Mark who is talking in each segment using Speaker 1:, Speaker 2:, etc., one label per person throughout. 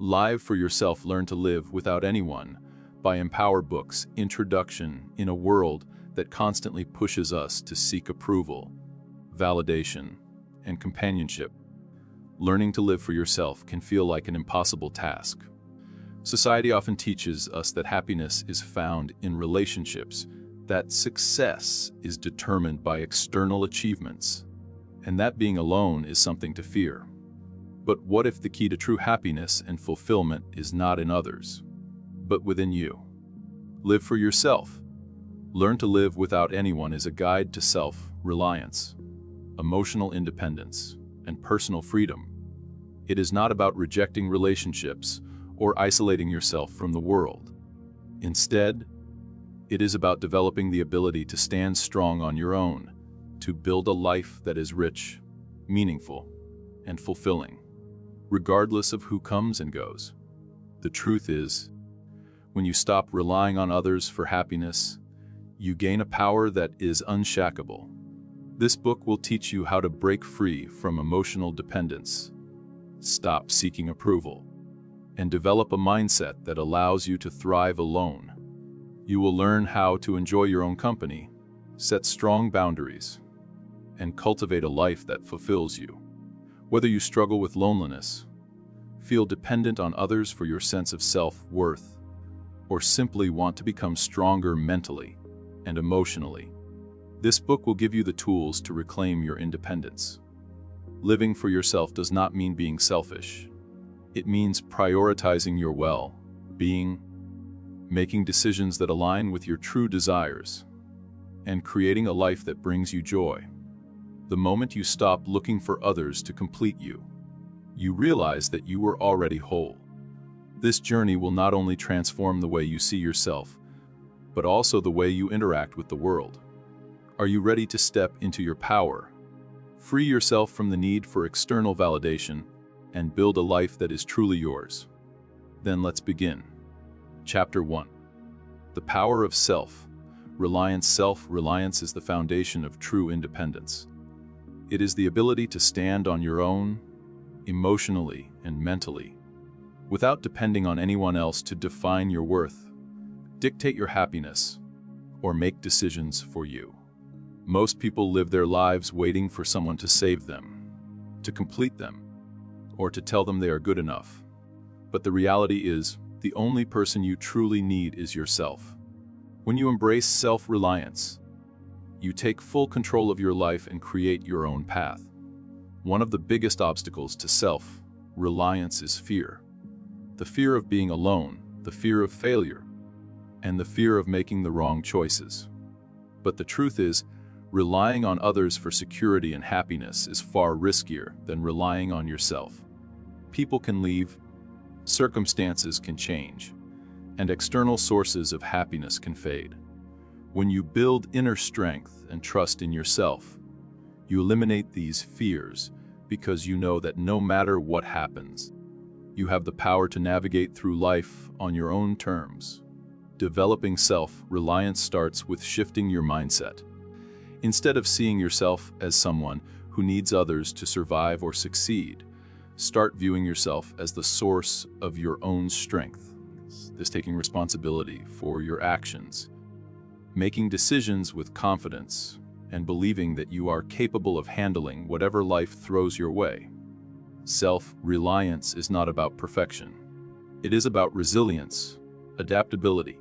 Speaker 1: Live for Yourself, Learn to Live Without Anyone by Empower Books. Introduction. In a world that constantly pushes us to seek approval, validation, and companionship, learning to live for yourself can feel like an impossible task. Society often teaches us that happiness is found in relationships, that success is determined by external achievements, and that being alone is something to fear. But what if the key to true happiness and fulfillment is not in others, but within you? Live for yourself. Learn to Live Without Anyone is a guide to self-reliance, emotional independence, and personal freedom. It is not about rejecting relationships or isolating yourself from the world. Instead, it is about developing the ability to stand strong on your own, to build a life that is rich, meaningful, and fulfilling, regardless of who comes and goes. The truth is, when you stop relying on others for happiness, you gain a power that is unshackable. This book will teach you how to break free from emotional dependence, stop seeking approval, and develop a mindset that allows you to thrive alone. You will learn how to enjoy your own company, set strong boundaries, and cultivate a life that fulfills you. Whether you struggle with loneliness, feel dependent on others for your sense of self-worth, or simply want to become stronger mentally and emotionally, this book will give you the tools to reclaim your independence. Living for yourself does not mean being selfish. It means prioritizing your well-being, making decisions that align with your true desires, and creating a life that brings you joy. The moment you stop looking for others to complete you, you realize that you are already whole. This journey will not only transform the way you see yourself, but also the way you interact with the world. Are you ready to step into your power, free yourself from the need for external validation, and build a life that is truly yours? Then let's begin. Chapter 1. The Power of Self-Reliance. Self-reliance is the foundation of true independence. It is the ability to stand on your own, emotionally and mentally, without depending on anyone else to define your worth, dictate your happiness, or make decisions for you. Most people live their lives waiting for someone to save them, to complete them, or to tell them they are good enough. But the reality is, the only person you truly need is yourself. When you embrace self-reliance, you take full control of your life and create your own path. One of the biggest obstacles to self-reliance is fear. The fear of being alone, the fear of failure, and the fear of making the wrong choices. But the truth is, relying on others for security and happiness is far riskier than relying on yourself. People can leave, circumstances can change, and external sources of happiness can fade. When you build inner strength and trust in yourself, you eliminate these fears because you know that no matter what happens, you have the power to navigate through life on your own terms. Developing self-reliance starts with shifting your mindset. Instead of seeing yourself as someone who needs others to survive or succeed, start viewing yourself as the source of your own strength. This taking responsibility for your actions, making decisions with confidence, and believing that you are capable of handling whatever life throws your way. Self-reliance is not about perfection. It is about resilience, adaptability,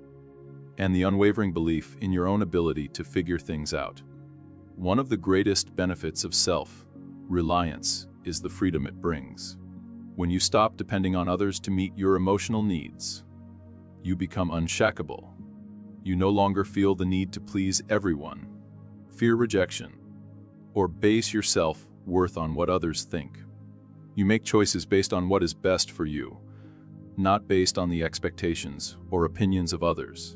Speaker 1: and the unwavering belief in your own ability to figure things out. One of the greatest benefits of self-reliance is the freedom it brings. When you stop depending on others to meet your emotional needs, you become unshackable. You no longer feel the need to please everyone, fear rejection, or base your self-worth on what others think. You make choices based on what is best for you, not based on the expectations or opinions of others.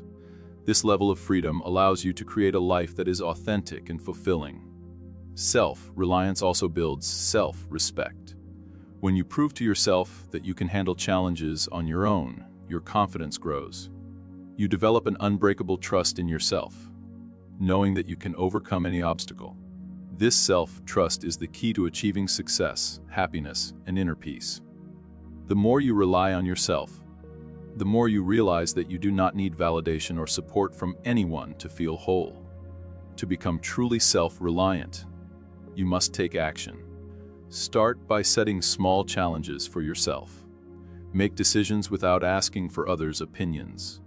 Speaker 1: This level of freedom allows you to create a life that is authentic and fulfilling. Self-reliance also builds self-respect. When you prove to yourself that you can handle challenges on your own, your confidence grows. You develop an unbreakable trust in yourself, knowing that you can overcome any obstacle. This self-trust is the key to achieving success, happiness, and inner peace. The more you rely on yourself, the more you realize that you do not need validation or support from anyone to feel whole. To become truly self-reliant, you must take action. Start by setting small challenges for yourself. Make decisions without asking for others' opinions.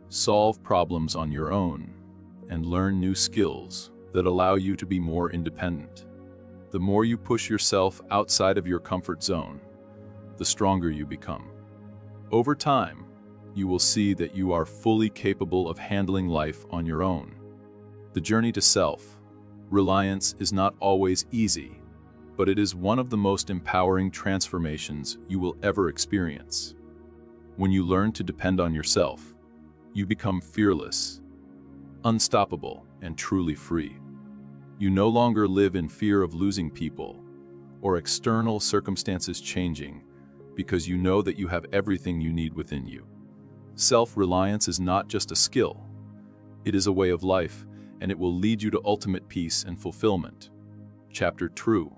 Speaker 1: Solve problems on your own, and learn new skills that allow you to be more independent. The more you push yourself outside of your comfort zone, the stronger you become. Over time, you will see that you are fully capable of handling life on your own. The journey to self-reliance is not always easy, but it is one of the most empowering transformations you will ever experience. When you learn to depend on yourself, you become fearless, unstoppable, and truly free. You no longer live in fear of losing people or external circumstances changing, because you know that you have everything you need within you. Self-reliance is not just a skill. It is a way of life, and it will lead you to ultimate peace and fulfillment. Chapter 2.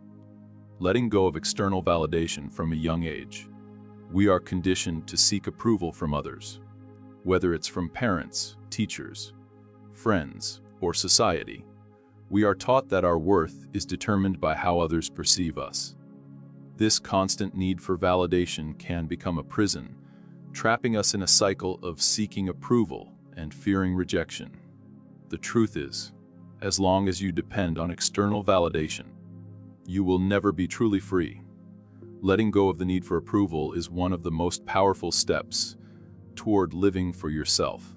Speaker 1: Letting go of external validation from a young age. We are conditioned to seek approval from others, whether it's from parents, teachers, friends, or society. We are taught that our worth is determined by how others perceive us. This constant need for validation can become a prison, trapping us in a cycle of seeking approval and fearing rejection. The truth is, as long as you depend on external validation, you will never be truly free. Letting go of the need for approval is one of the most powerful steps toward living for yourself.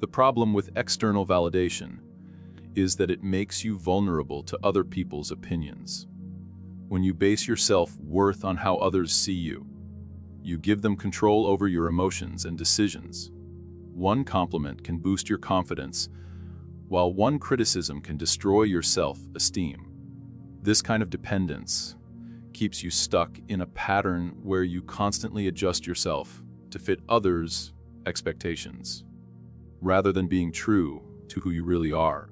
Speaker 1: The problem with external validation is that it makes you vulnerable to other people's opinions. When you base your self-worth on how others see you, you give them control over your emotions and decisions. One compliment can boost your confidence, while one criticism can destroy your self-esteem. This kind of dependence keeps you stuck in a pattern where you constantly adjust yourself to fit others' expectations, rather than being true to who you really are.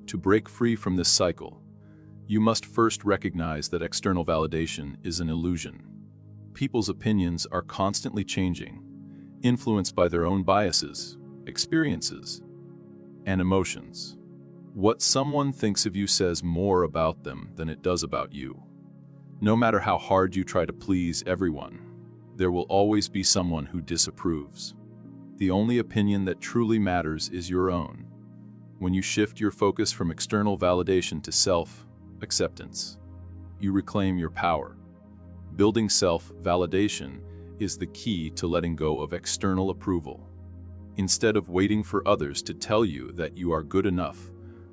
Speaker 1: To break free from this cycle, you must first recognize that external validation is an illusion. People's opinions are constantly changing, influenced by their own biases, experiences, and emotions. What someone thinks of you says more about them than it does about you. No matter how hard you try to please everyone, there will always be someone who disapproves. The only opinion that truly matters is your own. When you shift your focus from external validation to self-acceptance, you reclaim your power. Building self-validation is the key to letting go of external approval. Instead of waiting for others to tell you that you are good enough,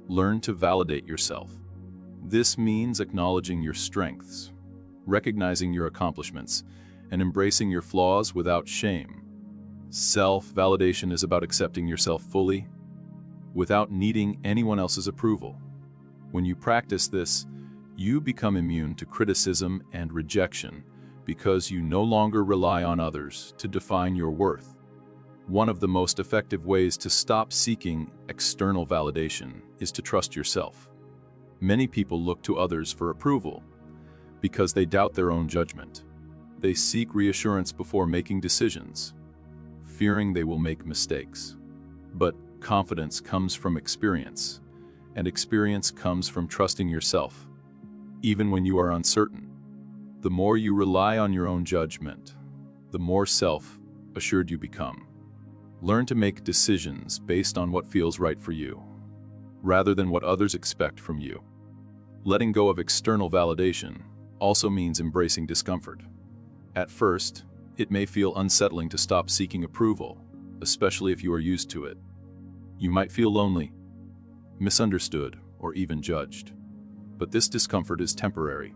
Speaker 1: learn to validate yourself. This means acknowledging your strengths, recognizing your accomplishments, and embracing your flaws without shame. Self-validation is about accepting yourself fully, without needing anyone else's approval. When you practice this, you become immune to criticism and rejection because you no longer rely on others to define your worth. One of the most effective ways to stop seeking external validation is to trust yourself. Many people look to others for approval because they doubt their own judgment. They seek reassurance before making decisions, fearing they will make mistakes. But confidence comes from experience, and experience comes from trusting yourself, even when you are uncertain. The more you rely on your own judgment, the more self-assured you become. Learn to make decisions based on what feels right for you, rather than what others expect from you. Letting go of external validation also means embracing discomfort. At first, it may feel unsettling to stop seeking approval, especially if you are used to it. You might feel lonely, misunderstood, or even judged. But this discomfort is temporary.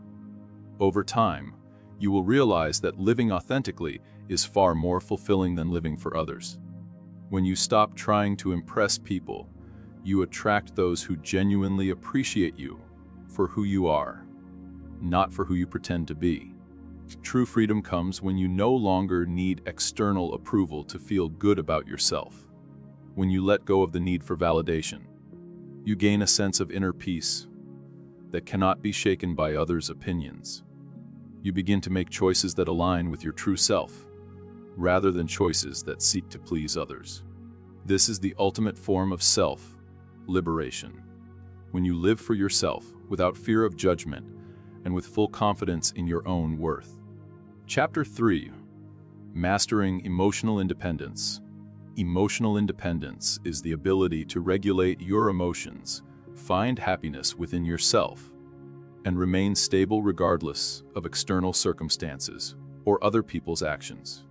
Speaker 1: Over time, you will realize that living authentically is far more fulfilling than living for others. When you stop trying to impress people, you attract those who genuinely appreciate you for who you are, not for who you pretend to be. True freedom comes when you no longer need external approval to feel good about yourself. When you let go of the need for validation, you gain a sense of inner peace that cannot be shaken by others' opinions. You begin to make choices that align with your true self, rather than choices that seek to please others. This is the ultimate form of self-liberation. When you live for yourself without fear of judgment and with full confidence in your own worth. Chapter 3. Mastering emotional independence. Emotional independence is the ability to regulate your emotions, find happiness within yourself, and remain stable regardless of external circumstances or other people's actions.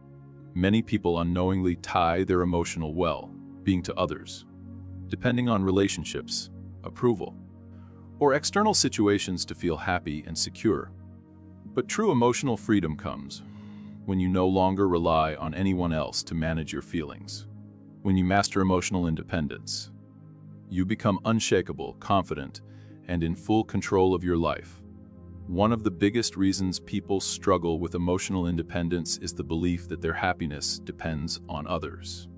Speaker 1: Many people unknowingly tie their emotional well-being to others, depending on relationships, approval, or external situations to feel happy and secure. But true emotional freedom comes when you no longer rely on anyone else to manage your feelings. When you master emotional independence, you become unshakable, confident, and in full control of your life. One of the biggest reasons people struggle with emotional independence is the belief that their happiness depends on others.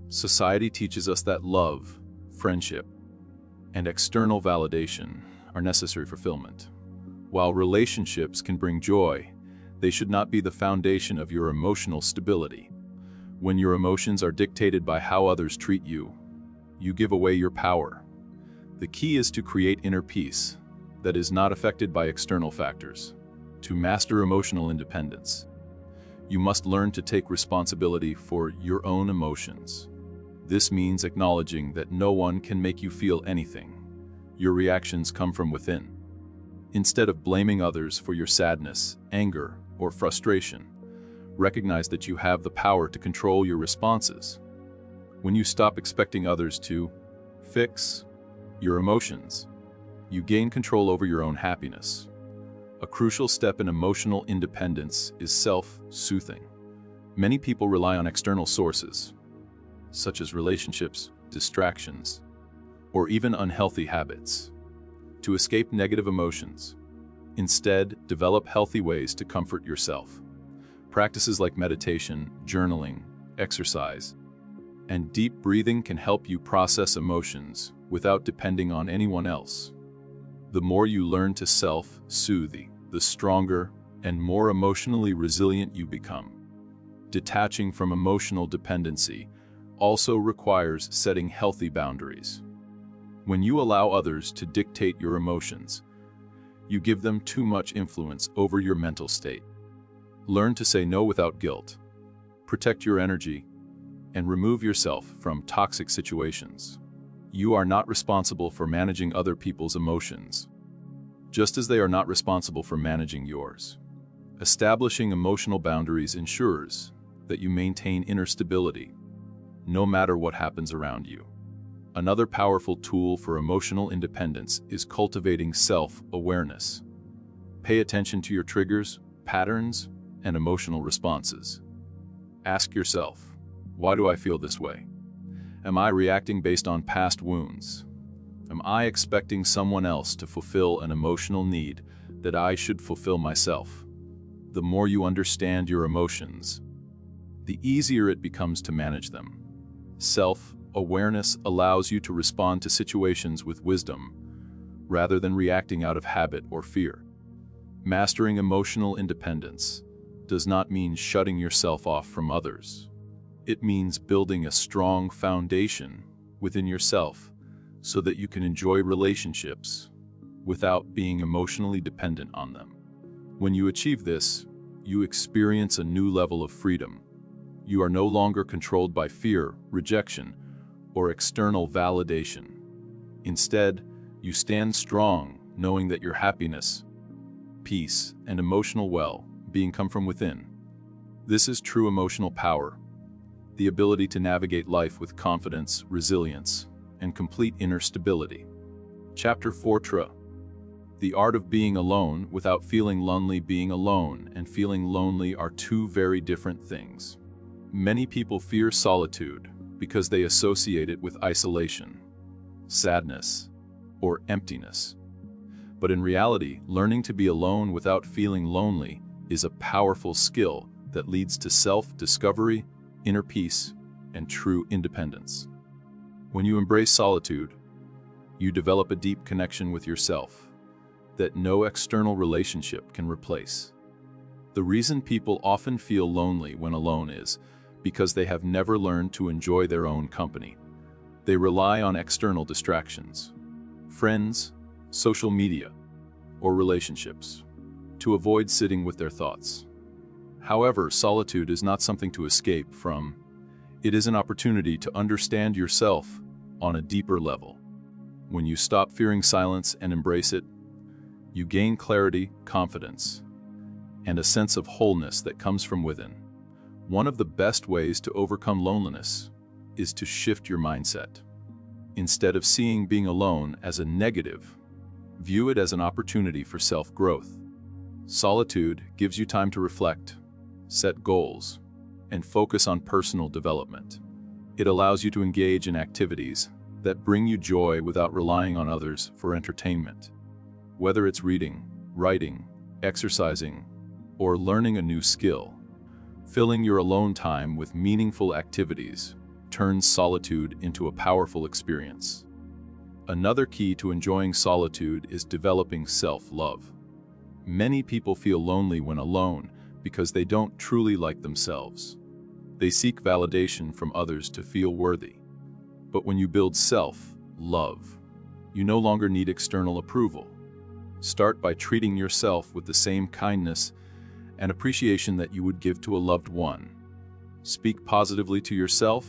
Speaker 1: Society teaches us that love, friendship, and external validation are necessary for fulfillment. While relationships can bring joy, they should not be the foundation of your emotional stability. When your emotions are dictated by how others treat you, you give away your power. The key is to create inner peace that is not affected by external factors. To master emotional independence, you must learn to take responsibility for your own emotions. This means acknowledging that no one can make you feel anything. Your reactions come from within. Instead of blaming others for your sadness, anger, or frustration, recognize that you have the power to control your responses. When you stop expecting others to fix your emotions, you gain control over your own happiness. A crucial step in emotional independence is self-soothing. Many people rely on external sources, such as relationships, distractions, or even unhealthy habits, to escape negative emotions. Instead, develop healthy ways to comfort yourself. Practices like meditation, journaling, exercise, and deep breathing can help you process emotions without depending on anyone else. The more you learn to self-soothe, the stronger and more emotionally resilient you become. Detaching from emotional dependency also requires setting healthy boundaries. When you allow others to dictate your emotions, you give them too much influence over your mental state. Learn to say no without guilt, protect your energy, and remove yourself from toxic situations. You are not responsible for managing other people's emotions, just as they are not responsible for managing yours. Establishing emotional boundaries ensures that you maintain inner stability, no matter what happens around you. Another powerful tool for emotional independence is cultivating self-awareness. Pay attention to your triggers, patterns, and emotional responses. Ask yourself, why do I feel this way? Am I reacting based on past wounds? Am I expecting someone else to fulfill an emotional need that I should fulfill myself? The more you understand your emotions, the easier it becomes to manage them. Self-awareness allows you to respond to situations with wisdom, rather than reacting out of habit or fear. Mastering emotional independence does not mean shutting yourself off from others. It means building a strong foundation within yourself so that you can enjoy relationships without being emotionally dependent on them. When you achieve this, you experience a new level of freedom. You are no longer controlled by fear, rejection, or external validation. Instead, you stand strong, knowing that your happiness, peace, and emotional well-being come from within. This is true emotional power, the ability to navigate life with confidence, resilience, and complete inner stability. Chapter 4. The art of being alone without feeling lonely. Being alone and feeling lonely are two very different things. Many people fear solitude because they associate it with isolation, sadness, or emptiness. But in reality, learning to be alone without feeling lonely is a powerful skill that leads to self-discovery, inner peace, and true independence. When you embrace solitude, you develop a deep connection with yourself that no external relationship can replace. The reason people often feel lonely when alone is because they have never learned to enjoy their own company. They rely on external distractions, friends, social media, or relationships, to avoid sitting with their thoughts. However, solitude is not something to escape from. It is an opportunity to understand yourself on a deeper level. When you stop fearing silence and embrace it, you gain clarity, confidence, and a sense of wholeness that comes from within. One of the best ways to overcome loneliness is to shift your mindset. Instead of seeing being alone as a negative, view it as an opportunity for self-growth. Solitude gives you time to reflect, set goals, and focus on personal development. It allows you to engage in activities that bring you joy without relying on others for entertainment. Whether it's reading, writing, exercising, or learning a new skill, filling your alone time with meaningful activities turns solitude into a powerful experience. Another key to enjoying solitude is developing self-love. Many people feel lonely when alone because they don't truly like themselves. They seek validation from others to feel worthy. But when you build self-love, you no longer need external approval. Start by treating yourself with the same kindness and appreciation that you would give to a loved one. Speak positively to yourself,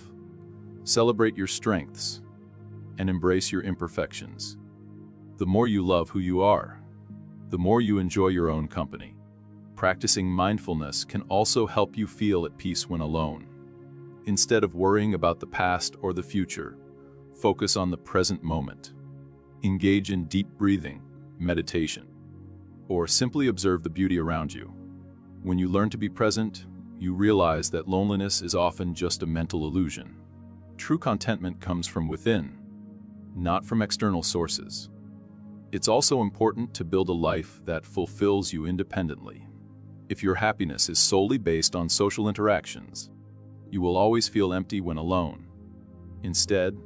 Speaker 1: celebrate your strengths, and embrace your imperfections. The more you love who you are, the more you enjoy your own company. Practicing mindfulness can also help you feel at peace when alone. Instead of worrying about the past or the future, focus on the present moment. Engage in deep breathing, meditation, or simply observe the beauty around you. When you learn to be present, you realize that loneliness is often just a mental illusion. True contentment comes from within, not from external sources. It's also important to build a life that fulfills you independently. If your happiness is solely based on social interactions, you will always feel empty when alone. Instead,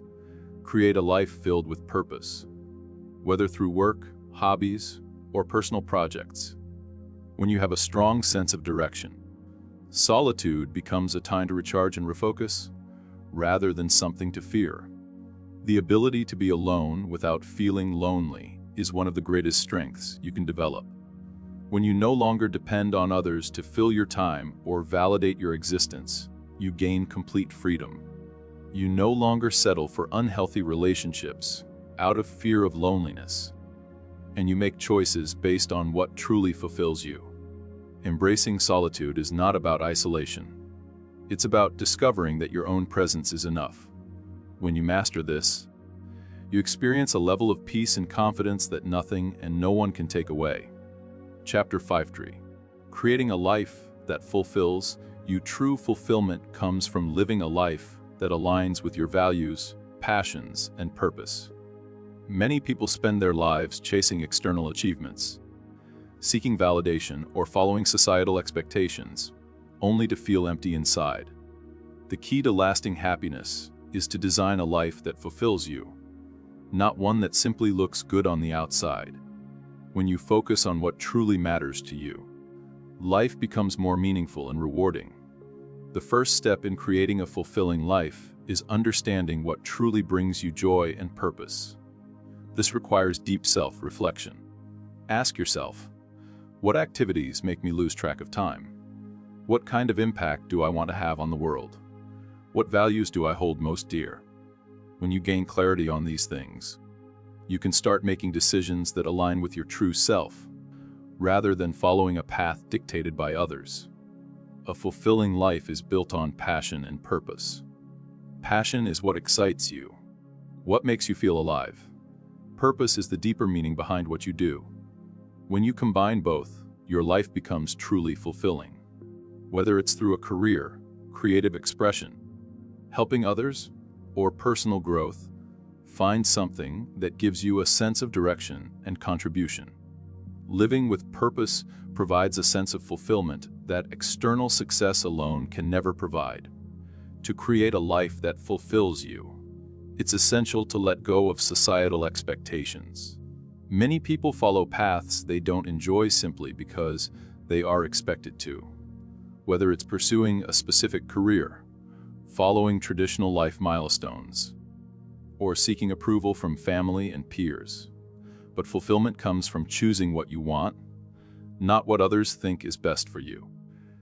Speaker 1: create a life filled with purpose, whether through work, hobbies, or personal projects. When you have a strong sense of direction, solitude becomes a time to recharge and refocus, rather than something to fear. The ability to be alone without feeling lonely is one of the greatest strengths you can develop. When you no longer depend on others to fill your time or validate your existence, you gain complete freedom. You no longer settle for unhealthy relationships out of fear of loneliness, and you make choices based on what truly fulfills you. Embracing solitude is not about isolation. It's about discovering that your own presence is enough. When you master this, you experience a level of peace and confidence that nothing and no one can take away. Chapter 5. Creating a life that fulfills you. True fulfillment comes from living a life that aligns with your values, passions, and purpose. Many people spend their lives chasing external achievements, seeking validation or following societal expectations, only to feel empty inside. The key to lasting happiness is to design a life that fulfills you, not one that simply looks good on the outside. When you focus on what truly matters to you, life becomes more meaningful and rewarding. The first step in creating a fulfilling life is understanding what truly brings you joy and purpose. This requires deep self-reflection. Ask yourself, what activities make me lose track of time? What kind of impact do I want to have on the world? What values do I hold most dear? When you gain clarity on these things, you can start making decisions that align with your true self, rather than following a path dictated by others. A fulfilling life is built on passion and purpose. Passion is what excites you, what makes you feel alive. Purpose is the deeper meaning behind what you do. When you combine both, your life becomes truly fulfilling. Whether it's through a career, creative expression, helping others, or personal growth, find something that gives you a sense of direction and contribution. Living with purpose provides a sense of fulfillment that external success alone can never provide. To create a life that fulfills you, it's essential to let go of societal expectations. Many people follow paths they don't enjoy simply because they are expected to. Whether it's pursuing a specific career, following traditional life milestones, or seeking approval from family and peers. But fulfillment comes from choosing what you want, not what others think is best for you.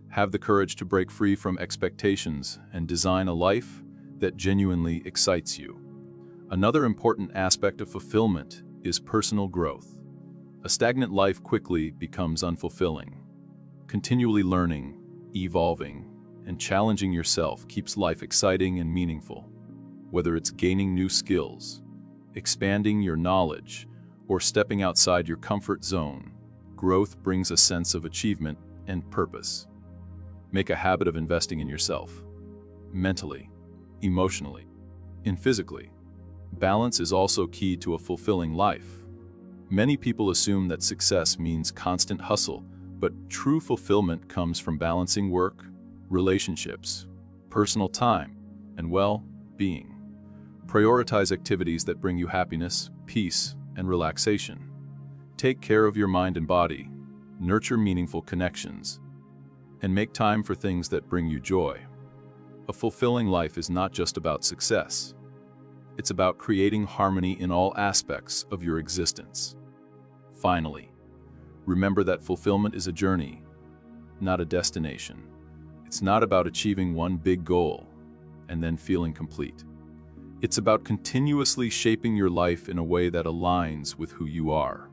Speaker 1: Have the courage to break free from expectations and design a life that genuinely excites you. Another important aspect of fulfillment is personal growth. A stagnant life quickly becomes unfulfilling. Continually learning, evolving, and challenging yourself keeps life exciting and meaningful. Whether it's gaining new skills, expanding your knowledge, or stepping outside your comfort zone, growth brings a sense of achievement and purpose. Make a habit of investing in yourself, mentally, emotionally, and physically. Balance is also key to a fulfilling life. Many people assume that success means constant hustle, but true fulfillment comes from balancing work, relationships, personal time, and well-being. Prioritize activities that bring you happiness, peace, and relaxation. Take care of your mind and body, nurture meaningful connections, and make time for things that bring you joy. A fulfilling life is not just about success. It's about creating harmony in all aspects of your existence. Finally, remember that fulfillment is a journey, not a destination. It's not about achieving one big goal and then feeling complete. It's about continuously shaping your life in a way that aligns with who you are.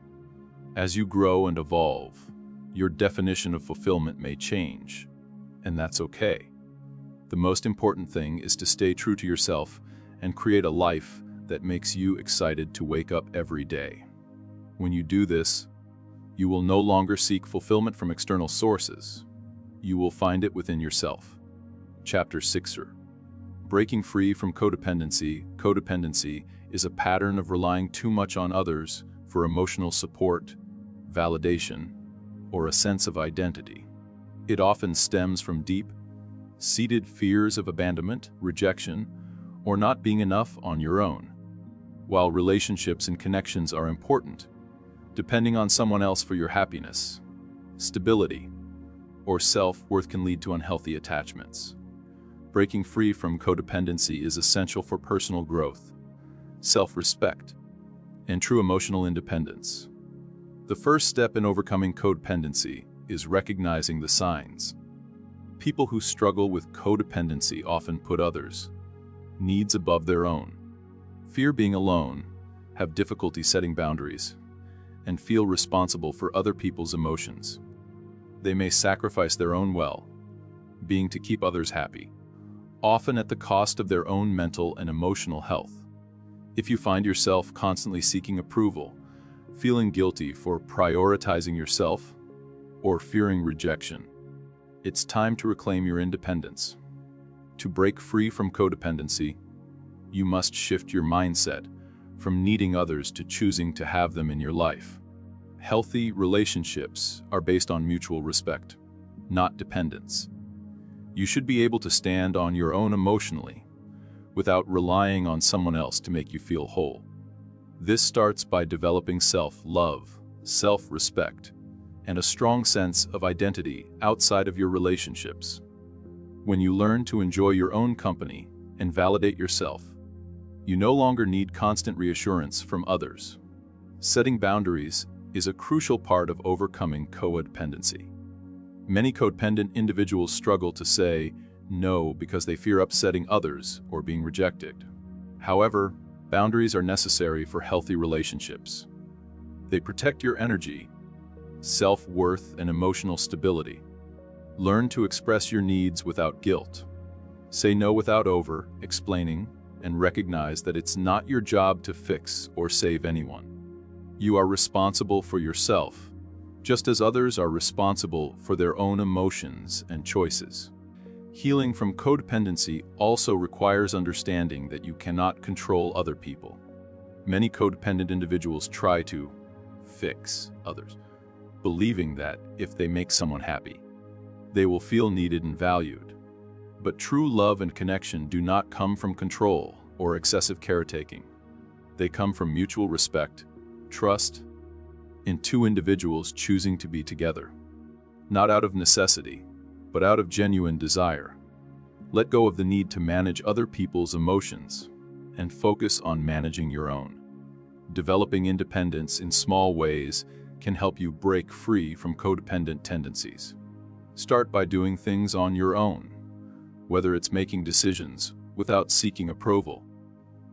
Speaker 1: As you grow and evolve, your definition of fulfillment may change, and that's okay. The most important thing is to stay true to yourself and create a life that makes you excited to wake up every day. When you do this, you will no longer seek fulfillment from external sources. You will find it within yourself. Chapter 6. Breaking free from codependency. Codependency is a pattern of relying too much on others for emotional support, validation, or a sense of identity. It often stems from deep-seated fears of abandonment, rejection, or not being enough on your own. While relationships and connections are important, depending on someone else for your happiness, stability, or self-worth can lead to unhealthy attachments. Breaking free from codependency is essential for personal growth, self-respect, and true emotional independence. The first step in overcoming codependency is recognizing the signs. People who struggle with codependency often put others' needs above their own, fear being alone, have difficulty setting boundaries, and feel responsible for other people's emotions. They may sacrifice their own well-being to keep others happy, often at the cost of their own mental and emotional health. If you find yourself constantly seeking approval, feeling guilty for prioritizing yourself, or fearing rejection, it's time to reclaim your independence. To break free from codependency, you must shift your mindset from needing others to choosing to have them in your life. Healthy relationships are based on mutual respect, not dependence. You should be able to stand on your own emotionally, without relying on someone else to make you feel whole. This starts by developing self-love, self-respect, and a strong sense of identity outside of your relationships. When you learn to enjoy your own company and validate yourself, you no longer need constant reassurance from others. Setting boundaries is a crucial part of overcoming codependency. Many codependent individuals struggle to say no because they fear upsetting others or being rejected. However, boundaries are necessary for healthy relationships. They protect your energy, self-worth, and emotional stability. Learn to express your needs without guilt. Say no without over-explaining, and recognize that it's not your job to fix or save anyone. You are responsible for yourself, just as others are responsible for their own emotions and choices. Healing from codependency also requires understanding that you cannot control other people. Many codependent individuals try to fix others, believing that if they make someone happy, they will feel needed and valued. But true love and connection do not come from control or excessive caretaking. They come from mutual respect, trust, and two individuals choosing to be together. not out of necessity, but out of genuine desire. Let go of the need to manage other people's emotions and focus on managing your own. Developing independence in small ways can help you break free from codependent tendencies. Start by doing things on your own, whether it's making decisions without seeking approval,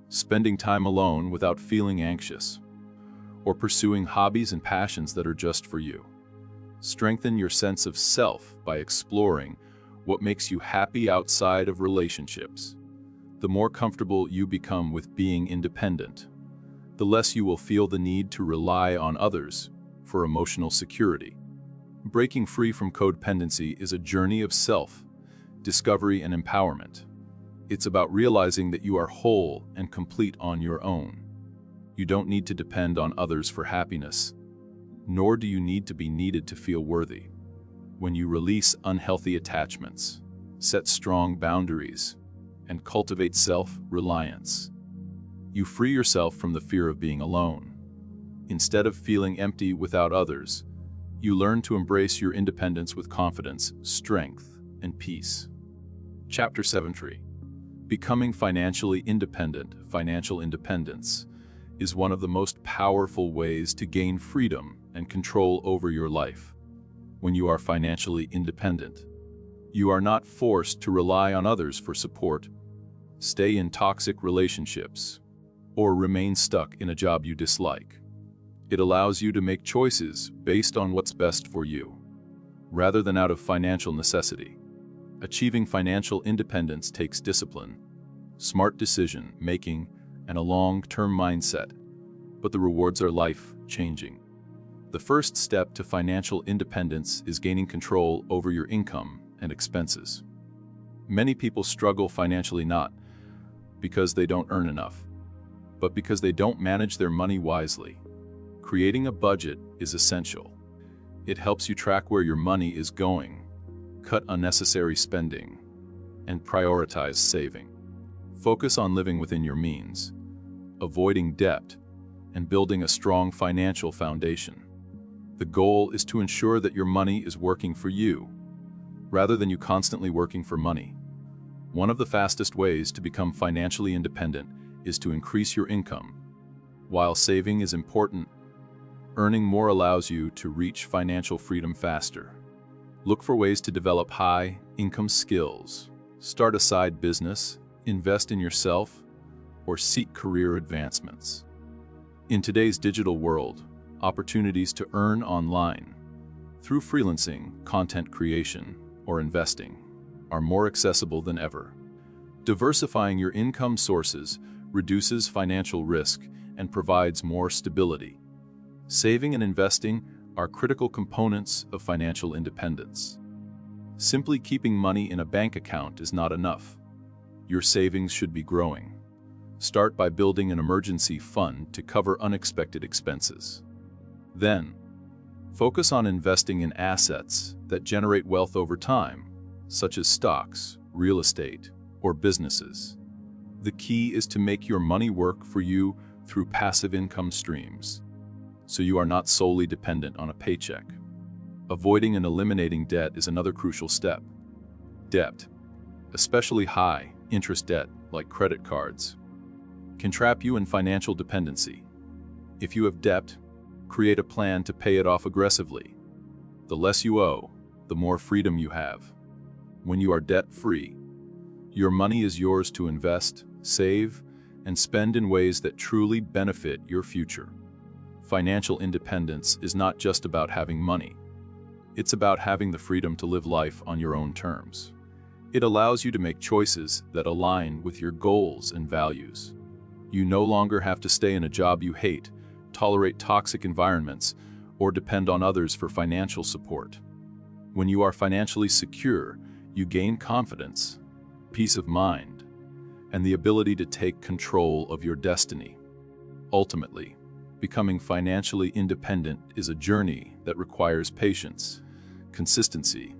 Speaker 1: spending time alone without feeling anxious, or pursuing hobbies and passions that are just for you. Strengthen your sense of self by exploring what makes you happy outside of relationships. The more comfortable you become with being independent, the less you will feel the need to rely on others for emotional security. Breaking free from codependency is a journey of self-discovery and empowerment. It's about realizing that you are whole and complete on your own. You don't need to depend on others for happiness, nor do you need to be needed to feel worthy. When you release unhealthy attachments, set strong boundaries, and cultivate self-reliance, you free yourself from the fear of being alone. Instead of feeling empty without others, you learn to embrace your independence with confidence, strength, and peace. Chapter 7. Becoming financially independent. Financial independence is one of the most powerful ways to gain freedom and control over your life. When you are financially independent, you are not forced to rely on others for support, stay in toxic relationships, or remain stuck in a job you dislike. It allows you to make choices based on what's best for you, rather than out of financial necessity. Achieving financial independence takes discipline, smart decision-making, and a long-term mindset, but the rewards are life-changing. The first step to financial independence is gaining control over your income and expenses. Many people struggle financially not because they don't earn enough, but because they don't manage their money wisely. Creating a budget is essential. It helps you track where your money is going, cut unnecessary spending, and prioritize saving. Focus on living within your means, avoiding debt, and building a strong financial foundation. The goal is to ensure that your money is working for you, rather than you constantly working for money. One of the fastest ways to become financially independent is to increase your income. While saving is important, earning more allows you to reach financial freedom faster. Look for ways to develop high-income skills, start a side business, invest in yourself, or seek career advancements. In today's digital world, opportunities to earn online, through freelancing, content creation, or investing, are more accessible than ever. Diversifying your income sources reduces financial risk and provides more stability. Saving and investing are critical components of financial independence. Simply keeping money in a bank account is not enough. Your savings should be growing. Start by building an emergency fund to cover unexpected expenses. Then, focus on investing in assets that generate wealth over time, such as stocks, real estate, or businesses. The key is to make your money work for you through passive income streams, so you are not solely dependent on a paycheck. Avoiding and eliminating debt is another crucial step. Debt, especially high-interest debt like credit cards, can trap you in financial dependency. If you have debt, create a plan to pay it off aggressively. The less you owe, the more freedom you have. When you are debt-free, your money is yours to invest, save, and spend in ways that truly benefit your future. Financial independence is not just about having money. It's about having the freedom to live life on your own terms. It allows you to make choices that align with your goals and values. You no longer have to stay in a job you hate, tolerate toxic environments, or depend on others for financial support. When you are financially secure, you gain confidence, peace of mind, and the ability to take control of your destiny. Ultimately, becoming financially independent is a journey that requires patience, consistency,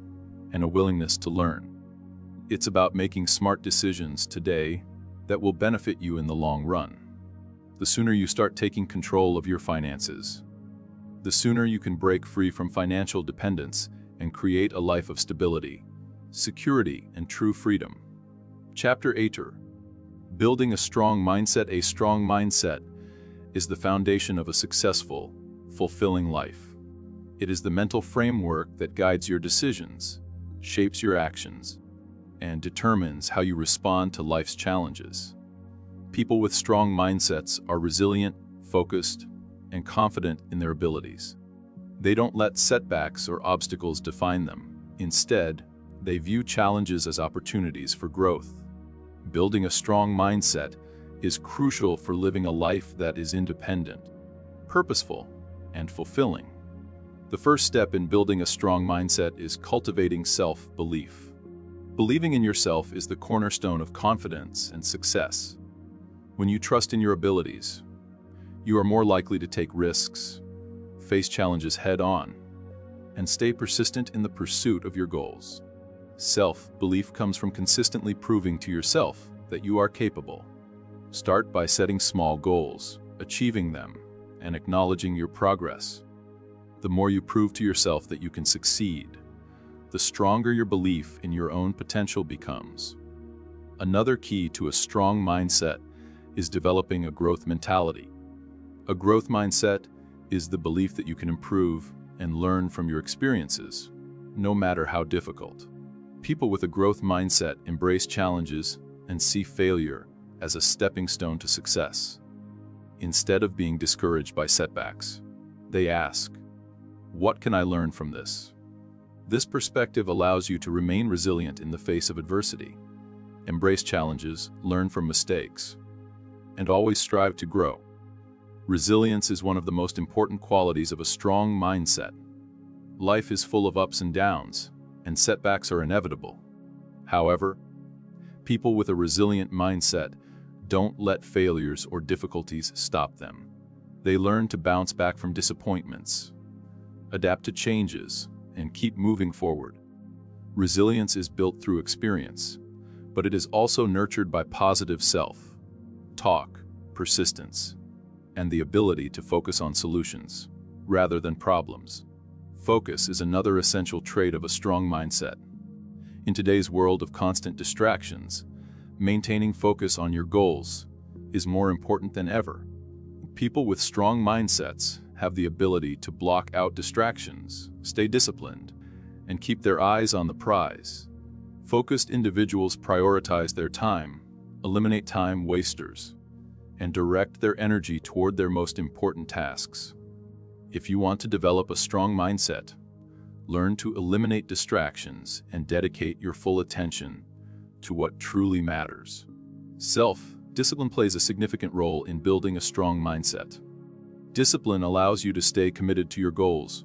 Speaker 1: and a willingness to learn. It's about making smart decisions today that will benefit you in the long run. The sooner you start taking control of your finances, the sooner you can break free from financial dependence and create a life of stability, security, and true freedom. Chapter 8: Building a strong mindset. A strong mindset is the foundation of a successful, fulfilling life. It is the mental framework that guides your decisions, shapes your actions, and determines how you respond to life's challenges. People with strong mindsets are resilient, focused, and confident in their abilities. They don't let setbacks or obstacles define them. Instead, they view challenges as opportunities for growth. Building a strong mindset is crucial for living a life that is independent, purposeful, and fulfilling. The first step in building a strong mindset is cultivating self-belief. Believing in yourself is the cornerstone of confidence and success. When you trust in your abilities, you are more likely to take risks, face challenges head-on, and stay persistent in the pursuit of your goals. Self-belief comes from consistently proving to yourself that you are capable. Start by setting small goals, achieving them, and acknowledging your progress. The more you prove to yourself that you can succeed, the stronger your belief in your own potential becomes. Another key to a strong mindset is developing a growth mentality. A growth mindset is the belief that you can improve and learn from your experiences, no matter how difficult. People with a growth mindset embrace challenges and see failure as a stepping stone to success. Instead of being discouraged by setbacks, they ask, "What can I learn from this?" This perspective allows you to remain resilient in the face of adversity. Embrace challenges, learn from mistakes, and always strive to grow. Resilience is one of the most important qualities of a strong mindset. Life is full of ups and downs, and setbacks are inevitable. However, people with a resilient mindset don't let failures or difficulties stop them. They learn to bounce back from disappointments, adapt to changes, and keep moving forward. Resilience is built through experience, but it is also nurtured by positive self-talk, persistence, and the ability to focus on solutions rather than problems. Focus is another essential trait of a strong mindset. In today's world of constant distractions, maintaining focus on your goals is more important than ever. People with strong mindsets have the ability to block out distractions, stay disciplined, and keep their eyes on the prize. Focused individuals prioritize their time, eliminate time wasters, and direct their energy toward their most important tasks. If you want to develop a strong mindset, learn to eliminate distractions and dedicate your full attention to what truly matters. Self-discipline plays a significant role in building a strong mindset. Discipline allows you to stay committed to your goals,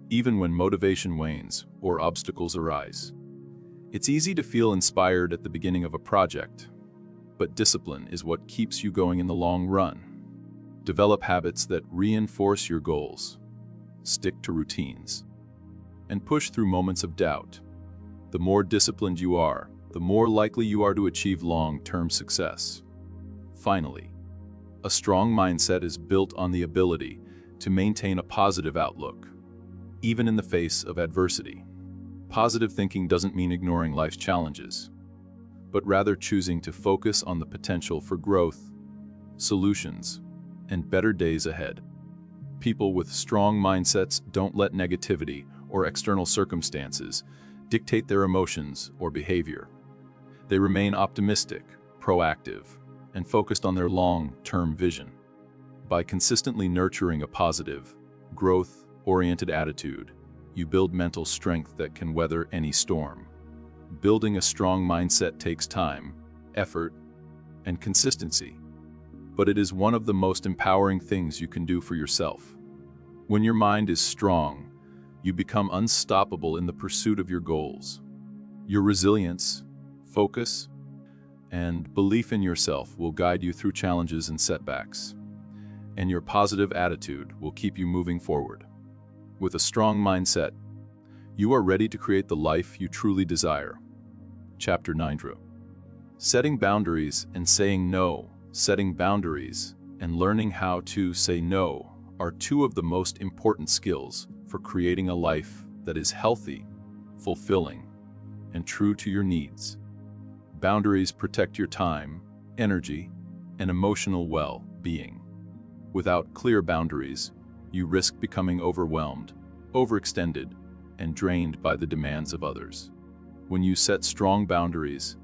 Speaker 1: even when motivation wanes or obstacles arise. It's easy to feel inspired at the beginning of a project, but discipline is what keeps you going in the long run. Develop habits that reinforce your goals, stick to routines, and push through moments of doubt. The more disciplined you are, the more likely you are to achieve long-term success. Finally, a strong mindset is built on the ability to maintain a positive outlook, even in the face of adversity. Positive thinking doesn't mean ignoring life's challenges, but rather choosing to focus on the potential for growth, solutions, and better days ahead. People with strong mindsets don't let negativity or external circumstances dictate their emotions or behavior. They remain optimistic, proactive, and focused on their long-term vision. By consistently nurturing a positive, growth-oriented attitude, you build mental strength that can weather any storm. Building a strong mindset takes time, effort, and consistency, but it is one of the most empowering things you can do for yourself. When your mind is strong, you become unstoppable in the pursuit of your goals. Your resilience, focus, and belief in yourself will guide you through challenges and setbacks, and your positive attitude will keep you moving forward. With a strong mindset, you are ready to create the life you truly desire. Chapter 9: Setting boundaries and saying no. Setting boundaries and learning how to say no are two of the most important skills for creating a life that is healthy, fulfilling, and true to your needs. Boundaries protect your time, energy, and emotional well-being. Without clear boundaries, you risk becoming overwhelmed, overextended, and drained by the demands of others. When you set strong boundaries,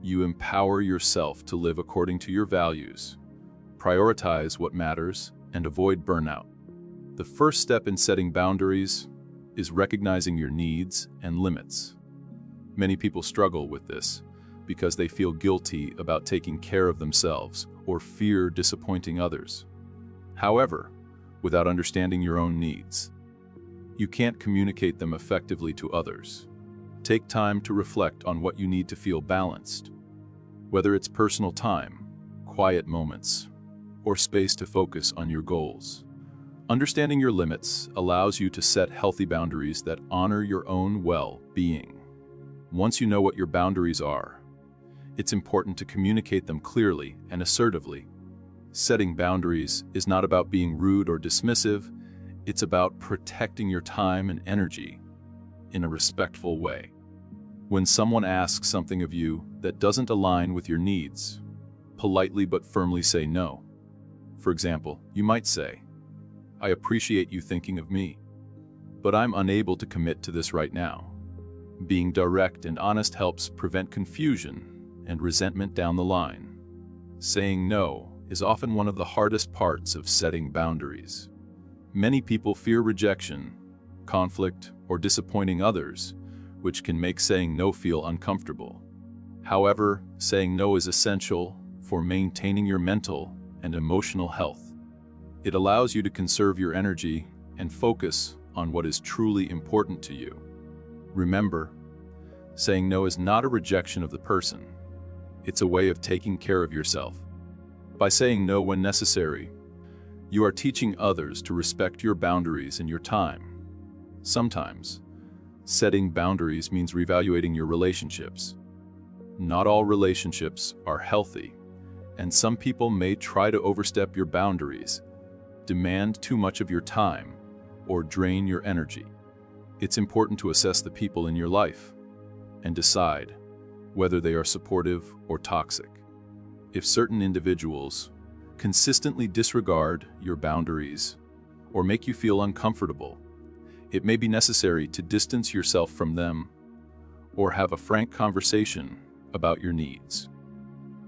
Speaker 1: you empower yourself to live according to your values, prioritize what matters, and avoid burnout. The first step in setting boundaries is recognizing your needs and limits. Many people struggle with this because they feel guilty about taking care of themselves or fear disappointing others. However, without understanding your own needs, you can't communicate them effectively to others. Take time to reflect on what you need to feel balanced, whether it's personal time, quiet moments, or space to focus on your goals. Understanding your limits allows you to set healthy boundaries that honor your own well-being. Once you know what your boundaries are, it's important to communicate them clearly and assertively. Setting boundaries is not about being rude or dismissive, it's about protecting your time and energy in a respectful way. When someone asks something of you that doesn't align with your needs, politely but firmly say no. For example, you might say, "I appreciate you thinking of me, but I'm unable to commit to this right now." Being direct and honest helps prevent confusion and resentment down the line. Saying no is often one of the hardest parts of setting boundaries. Many people fear rejection, conflict, or disappointing others, which can make saying no feel uncomfortable. However, saying no is essential for maintaining your mental and emotional health. It allows you to conserve your energy and focus on what is truly important to you. Remember, saying no is not a rejection of the person. It's a way of taking care of yourself. By saying no when necessary, you are teaching others to respect your boundaries and your time. Sometimes, setting boundaries means reevaluating your relationships. Not all relationships are healthy, and some people may try to overstep your boundaries, demand too much of your time, or drain your energy. It's important to assess the people in your life and decide whether they are supportive or toxic. If certain individuals consistently disregard your boundaries or make you feel uncomfortable, it may be necessary to distance yourself from them or have a frank conversation about your needs.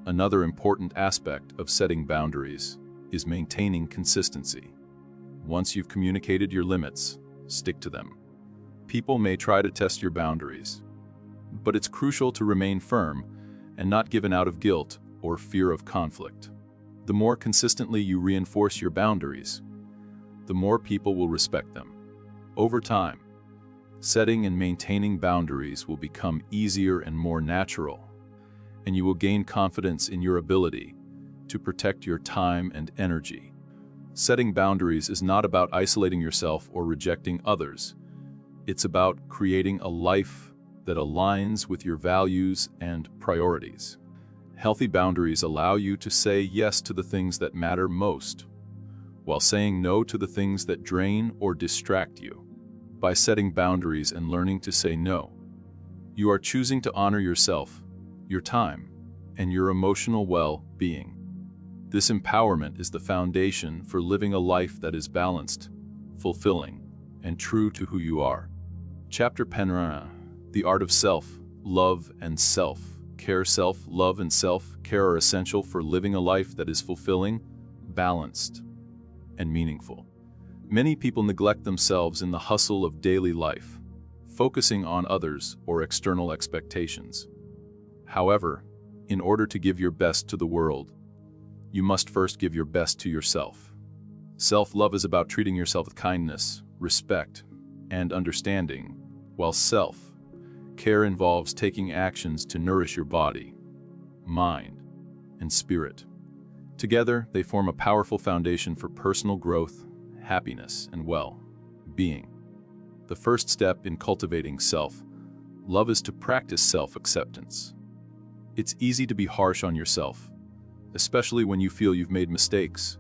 Speaker 1: Another important aspect of setting boundaries is maintaining consistency. Once you've communicated your limits, stick to them. People may try to test your boundaries, but it's crucial to remain firm and not given out of guilt or fear of conflict. The more consistently you reinforce your boundaries, the more people will respect them. Over time, setting and maintaining boundaries will become easier and more natural, and you will gain confidence in your ability to protect your time and energy. Setting boundaries is not about isolating yourself or rejecting others. It's about creating a life that aligns with your values and priorities. Healthy boundaries allow you to say yes to the things that matter most, while saying no to the things that drain or distract you. By setting boundaries and learning to say no, you are choosing to honor yourself, your time, and your emotional well-being. This empowerment is the foundation for living a life that is balanced, fulfilling, and true to who you are. Chapter 10: The Art of Self-Love and Self-Care. Self-love and self-care are essential for living a life that is fulfilling, balanced, and meaningful. Many people neglect themselves in the hustle of daily life, focusing on others or external expectations. However, in order to give your best to the world, you must first give your best to yourself. Self-love is about treating yourself with kindness, respect, and understanding, while self-care involves taking actions to nourish your body, mind, and spirit. Together, they form a powerful foundation for personal growth, happiness, and well-being. The first step in cultivating self-love is to practice self-acceptance. It's easy to be harsh on yourself, especially when you feel you've made mistakes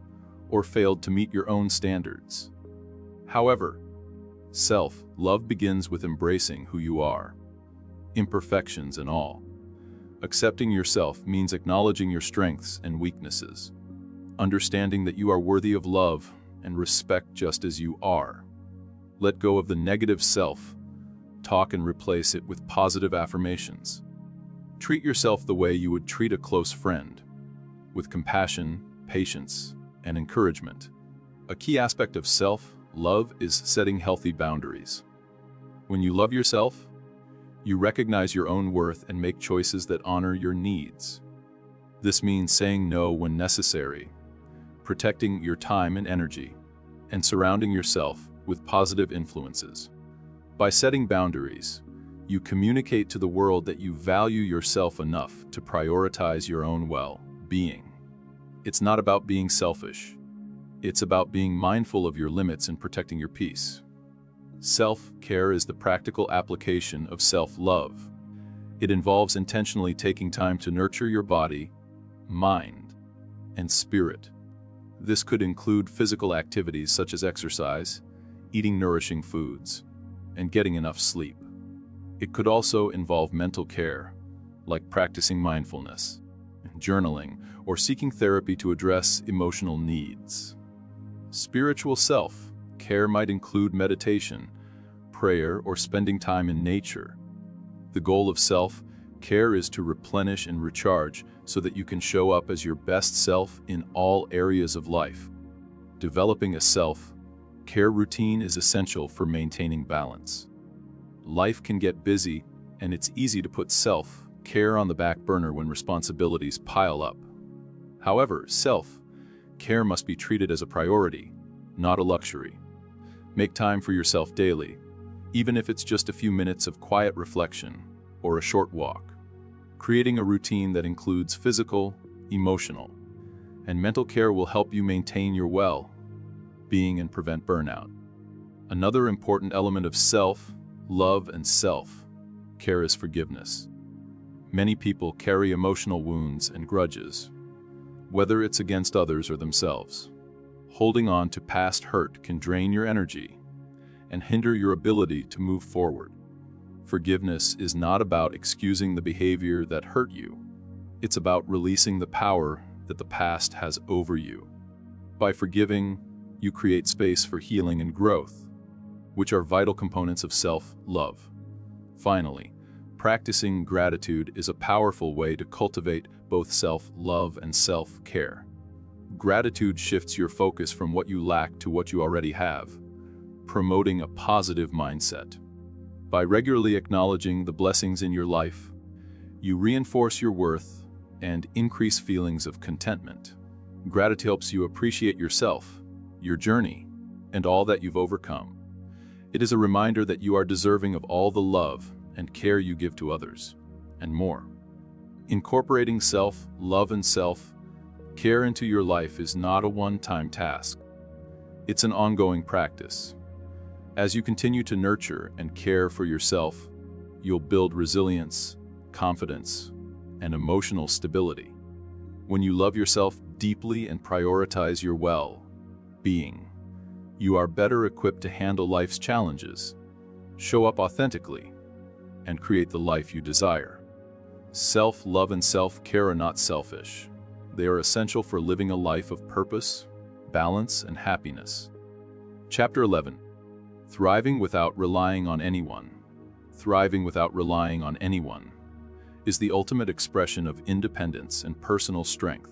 Speaker 1: or failed to meet your own standards. However, Self-love begins with embracing who you are, imperfections and all. Accepting yourself means acknowledging your strengths and weaknesses, understanding that you are worthy of love and respect just as you are. Let go of the negative self-talk and replace it with positive affirmations. Treat yourself the way you would treat a close friend, with compassion, patience, and encouragement. A key aspect of self-love is setting healthy boundaries. When you love yourself, you recognize your own worth and make choices that honor your needs. This means saying no when necessary, protecting your time and energy, and surrounding yourself with positive influences. By setting boundaries, you communicate to the world that you value yourself enough to prioritize your own well-being. It's not about being selfish. It's about being mindful of your limits and protecting your peace. Self-care is the practical application of self-love. It involves intentionally taking time to nurture your body, mind, and spirit. This could include physical activities such as exercise, eating nourishing foods, and getting enough sleep. It could also involve mental care, like practicing mindfulness, journaling, or seeking therapy to address emotional needs. Spiritual self-care might include meditation, prayer, or spending time in nature. The goal of self-care is to replenish and recharge so that you can show up as your best self in all areas of life. Developing a self-care routine is essential for maintaining balance. Life can get busy, and it's easy to put self-care on the back burner when responsibilities pile up. However, self-care must be treated as a priority, not a luxury. Make time for yourself daily, even if it's just a few minutes of quiet reflection or a short walk. Creating a routine that includes physical, emotional, and mental care will help you maintain your well-being and prevent burnout. Another important element of self-love and self-care is forgiveness. Many people carry emotional wounds and grudges, whether it's against others or themselves. Holding on to past hurt can drain your energy and hinder your ability to move forward. Forgiveness is not about excusing the behavior that hurt you. It's about releasing the power that the past has over you. By forgiving, you create space for healing and growth, which are vital components of self-love. Finally, practicing gratitude is a powerful way to cultivate both self-love and self-care. Gratitude shifts your focus from what you lack to what you already have, promoting a positive mindset. By regularly acknowledging the blessings in your life, you reinforce your worth and increase feelings of contentment. Gratitude helps you appreciate yourself, your journey, and all that you've overcome. It is a reminder that you are deserving of all the love and care you give to others, and more. Incorporating self-love and self-care into your life is not a one-time task. It's an ongoing practice. As you continue to nurture and care for yourself, you'll build resilience, confidence, and emotional stability. When you love yourself deeply and prioritize your well-being, you are better equipped to handle life's challenges, show up authentically, and create the life you desire. Self-love and self-care are not selfish. They are essential for living a life of purpose, balance, and happiness. Chapter 11. Thriving without relying on anyone. Thriving without relying on anyone is the ultimate expression of independence and personal strength.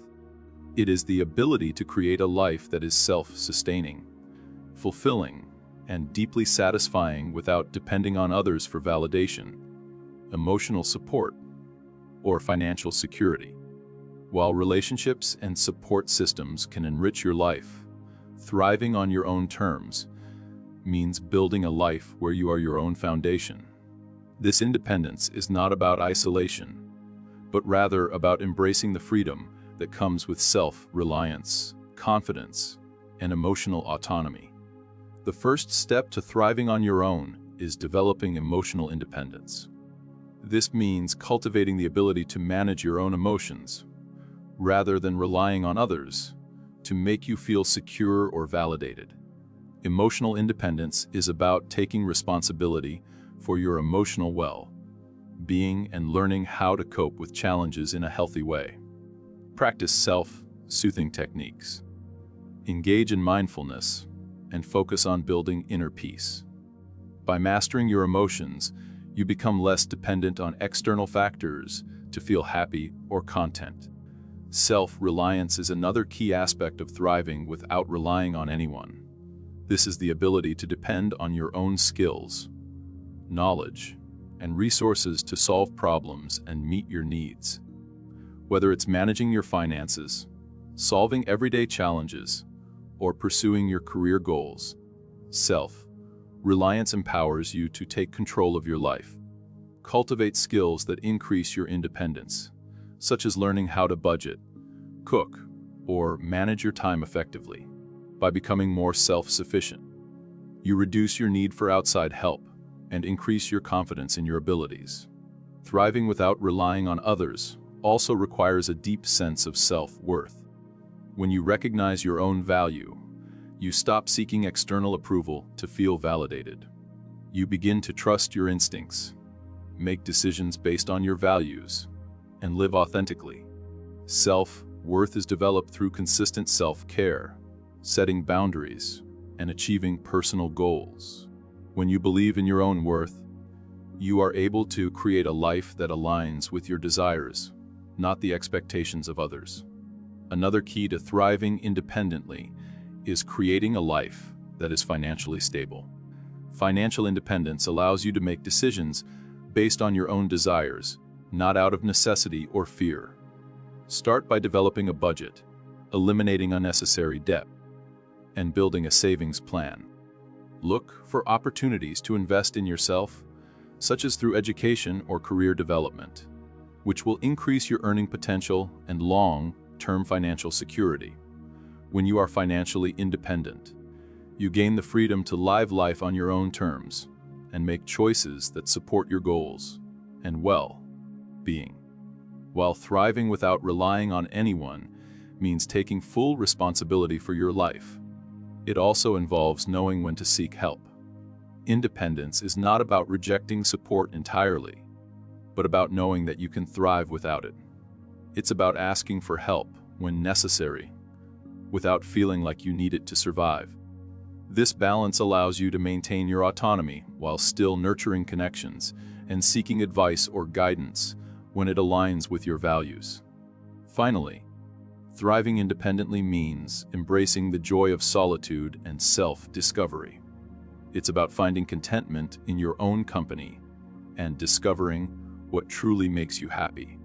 Speaker 1: It is the ability to create a life that is self-sustaining, fulfilling, and deeply satisfying without depending on others for validation, emotional support, or financial security. While relationships and support systems can enrich your life, thriving on your own terms means building a life where you are your own foundation. This independence is not about isolation, but rather about embracing the freedom that comes with self-reliance, confidence, and emotional autonomy. The first step to thriving on your own is developing emotional independence. This means cultivating the ability to manage your own emotions, rather than relying on others to make you feel secure or validated. Emotional independence is about taking responsibility for your emotional well-being and learning how to cope with challenges in a healthy way. Practice self-soothing techniques. Engage in mindfulness and focus on building inner peace. By mastering your emotions, you become less dependent on external factors to feel happy or content. Self-reliance is another key aspect of thriving without relying on anyone. This is the ability to depend on your own skills, knowledge, and resources to solve problems and meet your needs. Whether it's managing your finances, solving everyday challenges, or pursuing your career goals, self-reliance empowers you to take control of your life. Cultivate skills that increase your independence, such as learning how to budget, cook, or manage your time effectively. By becoming more self-sufficient, you reduce your need for outside help and increase your confidence in your abilities. Thriving without relying on others also requires a deep sense of self-worth. When you recognize your own value, you stop seeking external approval to feel validated. You begin to trust your instincts, make decisions based on your values, and live authentically. Self-worth is developed through consistent self-care, setting boundaries, and achieving personal goals. When you believe in your own worth, you are able to create a life that aligns with your desires, not the expectations of others. Another key to thriving independently is creating a life that is financially stable. Financial independence allows you to make decisions based on your own desires, not out of necessity or fear. Start by developing a budget, eliminating unnecessary debt, and building a savings plan. Look for opportunities to invest in yourself, such as through education or career development, which will increase your earning potential and long-term financial security. When you are financially independent, you gain the freedom to live life on your own terms and make choices that support your goals and well-being. While thriving without relying on anyone means taking full responsibility for your life, it also involves knowing when to seek help. Independence is not about rejecting support entirely, but about knowing that you can thrive without it. It's about asking for help when necessary, without feeling like you need it to survive. This balance allows you to maintain your autonomy while still nurturing connections and seeking advice or guidance when it aligns with your values. Finally, thriving independently means embracing the joy of solitude and self-discovery. It's about finding contentment in your own company and discovering what truly makes you happy.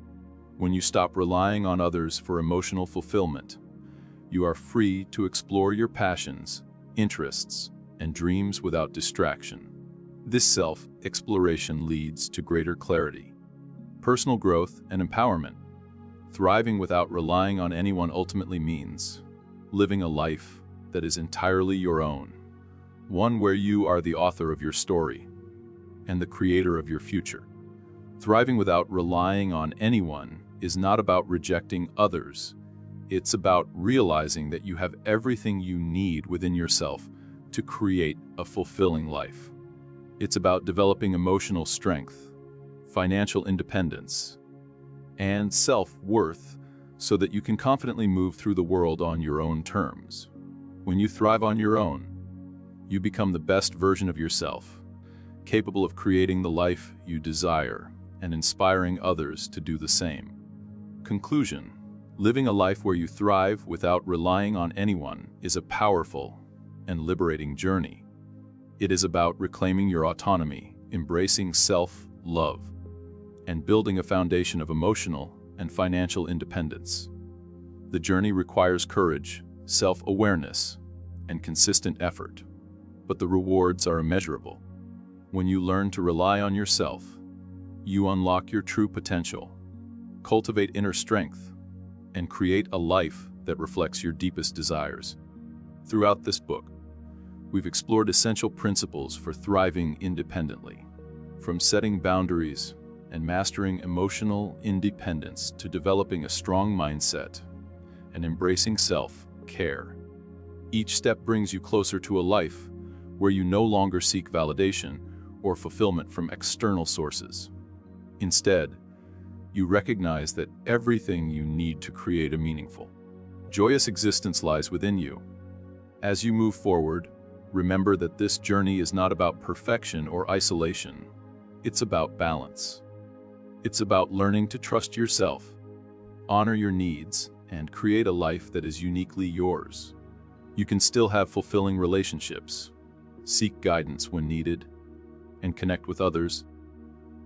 Speaker 1: When you stop relying on others for emotional fulfillment, you are free to explore your passions, interests, and dreams without distraction. This self-exploration leads to greater clarity, personal growth, and empowerment. Thriving without relying on anyone ultimately means living a life that is entirely your own, one where you are the author of your story and the creator of your future. Thriving without relying on anyone is not about rejecting others. It's about realizing that you have everything you need within yourself to create a fulfilling life. It's about developing emotional strength, financial independence, and self-worth so that you can confidently move through the world on your own terms. When you thrive on your own, you become the best version of yourself, capable of creating the life you desire and inspiring others to do the same. Conclusion: living a life where you thrive without relying on anyone is a powerful and liberating journey. It is about reclaiming your autonomy, embracing self-love, and building a foundation of emotional and financial independence. The journey requires courage, self-awareness, and consistent effort, but the rewards are immeasurable. When you learn to rely on yourself, you unlock your true potential, cultivate inner strength, and create a life that reflects your deepest desires. Throughout this book, we've explored essential principles for thriving independently, from setting boundaries and mastering emotional independence to developing a strong mindset and embracing self-care. Each step brings you closer to a life where you no longer seek validation or fulfillment from external sources. Instead, you recognize that everything you need to create a meaningful, joyous existence lies within you. As you move forward, remember that this journey is not about perfection or isolation. It's about balance. It's about learning to trust yourself, honor your needs, and create a life that is uniquely yours. You can still have fulfilling relationships, seek guidance when needed, and connect with others,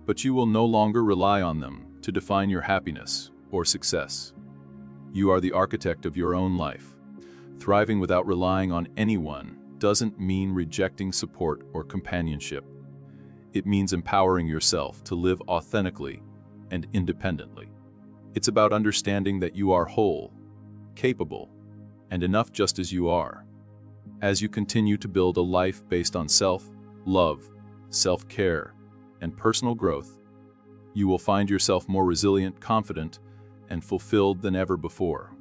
Speaker 1: but you will no longer rely on them to define your happiness or success. You are the architect of your own life. Thriving without relying on anyone doesn't mean rejecting support or companionship. It means empowering yourself to live authentically and independently. It's about understanding that you are whole, capable, and enough just as you are. As you continue to build a life based on self-love, self-care, and personal growth, you will find yourself more resilient, confident, and fulfilled than ever before.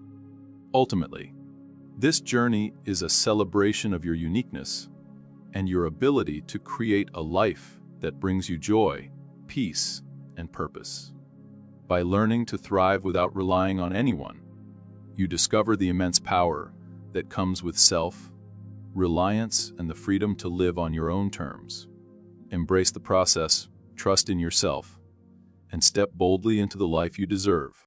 Speaker 1: Ultimately, this journey is a celebration of your uniqueness and your ability to create a life that brings you joy, peace, and purpose. By learning to thrive without relying on anyone, you discover the immense power that comes with self-reliance and the freedom to live on your own terms. Embrace the process, trust in yourself, and step boldly into the life you deserve.